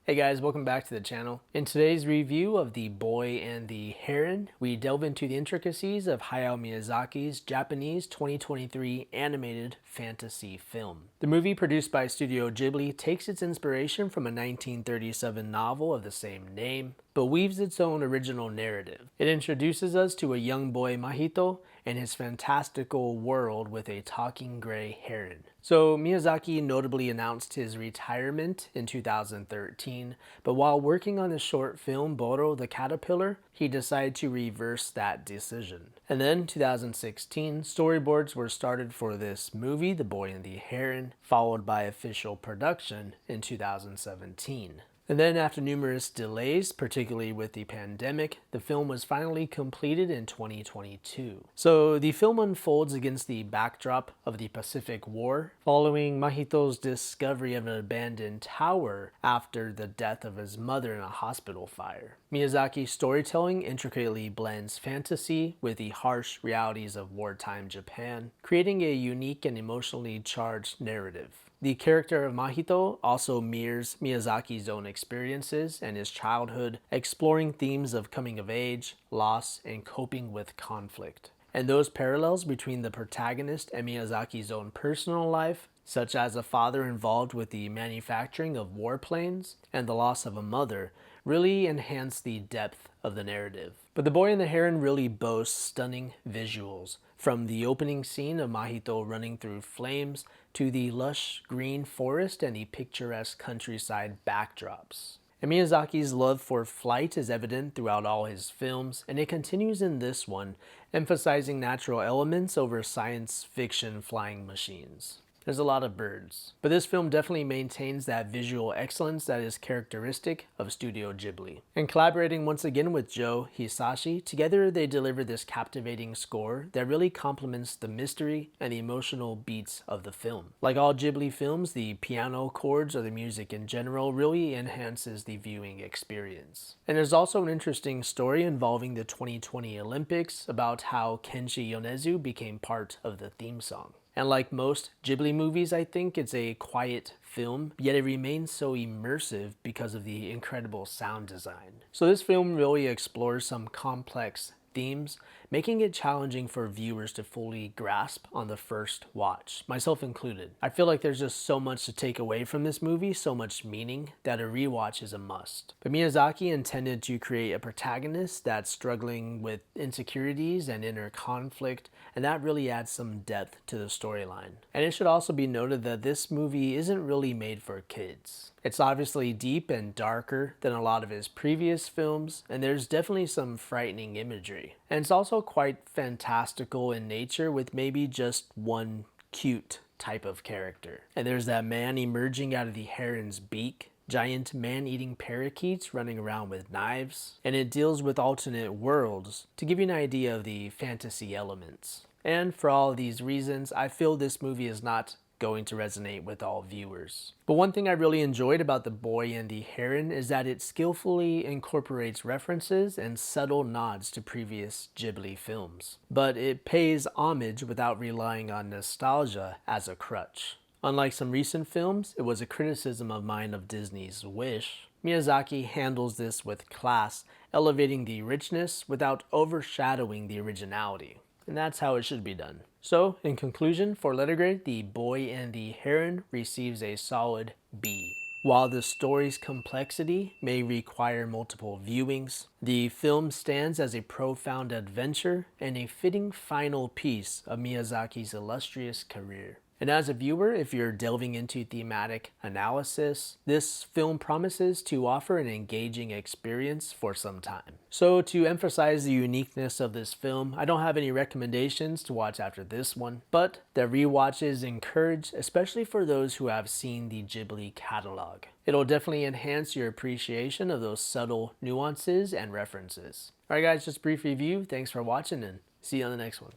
Hey guys, welcome back to the channel. In today's review of The Boy and the Heron, we delve into the intricacies of Hayao Miyazaki's Japanese 2023 animated fantasy film. The movie, produced by Studio Ghibli, takes its inspiration from a 1937 novel of the same name, but weaves its own original narrative. It introduces us to a young boy Mahito and his fantastical world with a talking gray heron. So Miyazaki notably announced his retirement in 2013, but while working on the short film Boro the Caterpillar, he decided to reverse that decision. And then 2016, storyboards were started for this movie, The Boy and the Heron, followed by official production in 2017. And then after numerous delays, particularly with the pandemic, the film was finally completed in 2022. So the film unfolds against the backdrop of the Pacific War, following Mahito's discovery of an abandoned tower after the death of his mother in a hospital fire. Miyazaki's storytelling intricately blends fantasy with the harsh realities of wartime Japan, creating a unique and emotionally charged narrative. The character of Mahito also mirrors Miyazaki's own experiences and his childhood, exploring themes of coming of age, loss, and coping with conflict. And those parallels between the protagonist and Miyazaki's own personal life, such as a father involved with the manufacturing of warplanes and the loss of a mother, really enhance the depth of the narrative. But The Boy and the Heron really boasts stunning visuals, from the opening scene of Mahito running through flames to the lush green forest and the picturesque countryside backdrops. And Miyazaki's love for flight is evident throughout all his films, and it continues in this one, emphasizing natural elements over science fiction flying machines. There's a lot of birds. But this film definitely maintains that visual excellence that is characteristic of Studio Ghibli. And collaborating once again with Joe Hisaishi, together they deliver this captivating score that really complements the mystery and the emotional beats of the film. Like all Ghibli films, the piano chords or the music in general really enhances the viewing experience. And there's also an interesting story involving the 2020 Olympics about how Kenshi Yonezu became part of the theme song. And like most Ghibli movies, I think it's a quiet film, yet it remains so immersive because of the incredible sound design. So this film really explores some complex themes, making it challenging for viewers to fully grasp on the first watch, myself included. I feel like there's just so much to take away from this movie, so much meaning, that a rewatch is a must. But Miyazaki intended to create a protagonist that's struggling with insecurities and inner conflict, and that really adds some depth to the storyline. And it should also be noted that this movie isn't really made for kids. It's obviously deep and darker than a lot of his previous films, and there's definitely some frightening imagery. And it's also quite fantastical in nature, with maybe just one cute type of character. And there's that man emerging out of the heron's beak, giant man-eating parakeets running around with knives, and it deals with alternate worlds to give you an idea of the fantasy elements. And for all of these reasons, I feel this movie is not going to resonate with all viewers. But one thing I really enjoyed about The Boy and the Heron is that it skillfully incorporates references and subtle nods to previous Ghibli films. But it pays homage without relying on nostalgia as a crutch. Unlike some recent films, it was a criticism of mine of Disney's Wish. Miyazaki handles this with class, elevating the richness without overshadowing the originality. And that's how it should be done. So, in conclusion, for letter grade, The Boy and the Heron receives a solid B. While the story's complexity may require multiple viewings, the film stands as a profound adventure and a fitting final piece of Miyazaki's illustrious career. And as a viewer, if you're delving into thematic analysis, this film promises to offer an engaging experience for some time. So to emphasize the uniqueness of this film, I don't have any recommendations to watch after this one, but the rewatch is encouraged, especially for those who have seen the Ghibli catalog. It'll definitely enhance your appreciation of those subtle nuances and references. Alright guys, just a brief review. Thanks for watching and see you on the next one.